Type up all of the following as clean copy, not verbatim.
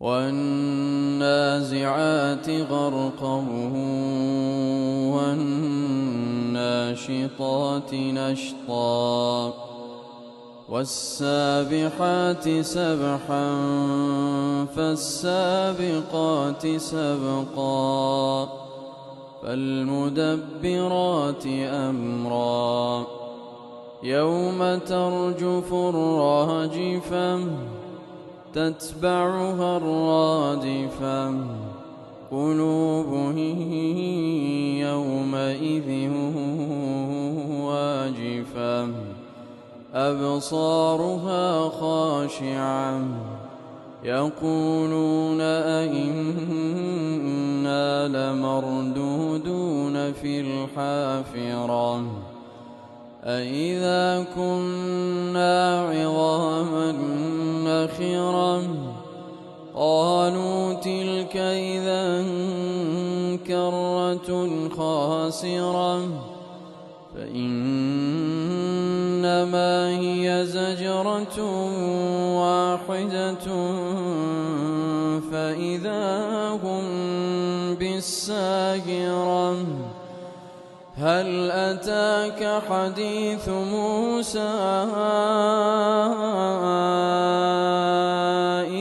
والنازعات غرقا والناشطات نشطا والسابحات سبحا فالسابقات سبقا فالمدبرات أمرا يوم ترجف الراجفة تتبعها الرادفة قلوب يومئذ واجفة أبصارها خاشعة يقولون أئنا لمردودون في الحافرة أئذا كنا عظاما نخرة قالوا تلك إذا كرة خاسرة فإنما هي زجرة واحدة فإذا هم بالساهرة هل أتاك حديث موسى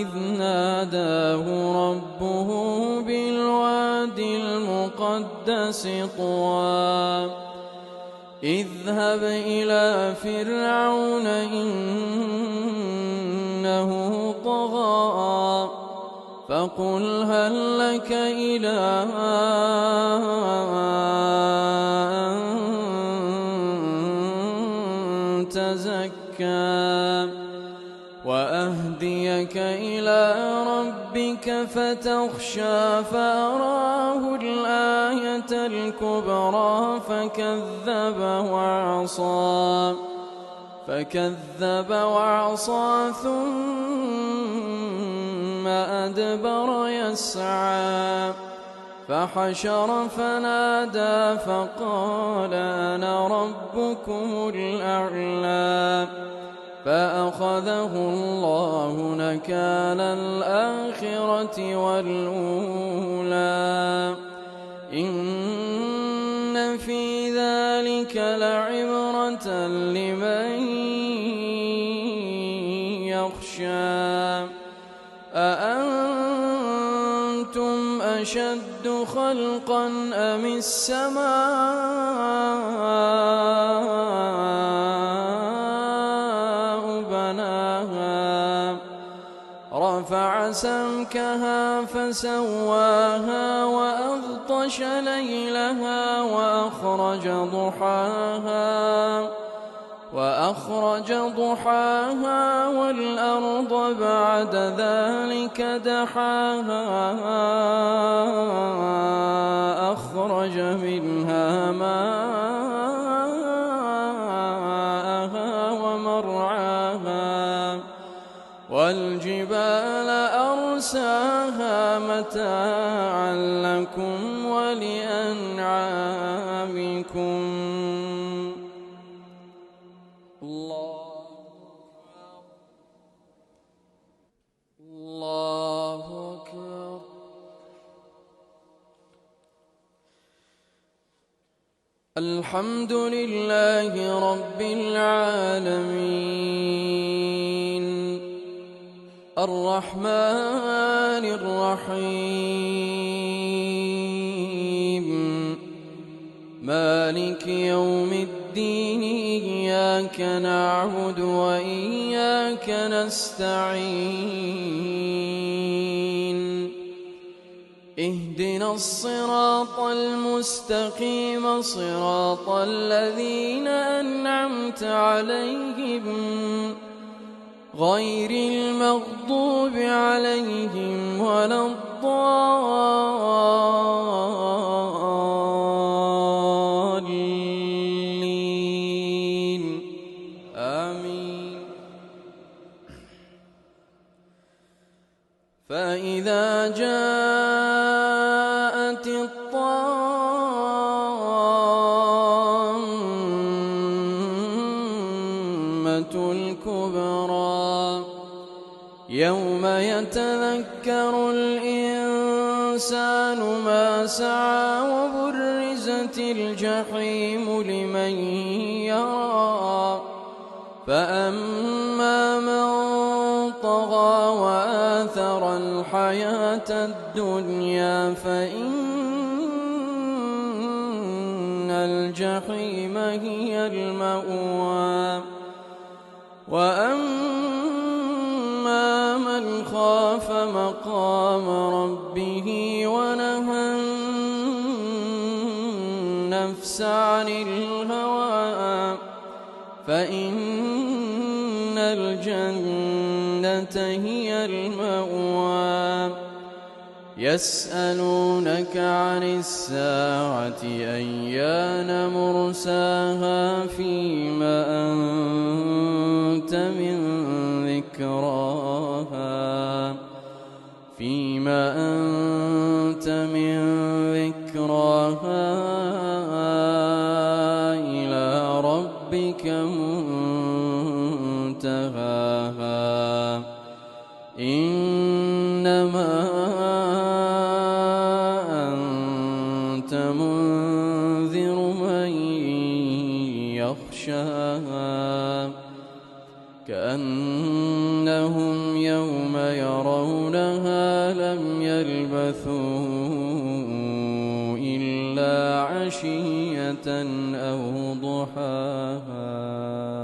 إذ ناداه ربه بالوادي المقدس طوى اذهب إلى فرعون إنه طغى فقل هل لك إلى أن تزكى وأهديك إلى ربك فتخشى فأراه الآية الكبرى فكذب وعصى ثم أدبر يسعى فحشر فنادى فقال أنا ربكم الأعلى فأخذه الله نكال الآخرة والأولى إن في ذلك لعبرة لمن يخشى أأنتم أشد خلقا أم السماء بناها رفع سمكها فسواها وأغطش ليلها وأخرج ضحاها والأرض بعد ذلك دحاها أخرج منها ماءها ومرعاها والجبال أرساها متاعا لكم ولأنعامكم الله أكبر الحمد لله رب العالمين الرحمن الرحيم مالك يوم الدين إياك نعبد وإياك نستعين اهدنا الصراط المستقيم صراط الذين أنعمت عليهم غير المغضوب عليهم ولا الضالين آمين فإذا جاءت الطامة الكبرى يوم يتذكر الإنسان ما سعى وبرزت الجحيم لمن يرى فأما من طغى وآثر الحياة الدنيا فإن الجحيم هي المأوى وأما من خاف مقام ربه ونهى النفس عن الهوى فإن الجنة هي المأوى يسألونك عن الساعة أيان مرساها فيما أنت من ذكراها إلى ربك منتهاها إنما أنت منذر من يخشاها كأنهم يوم يرونها لم يلبثوا إلا عشية أو ضحاها.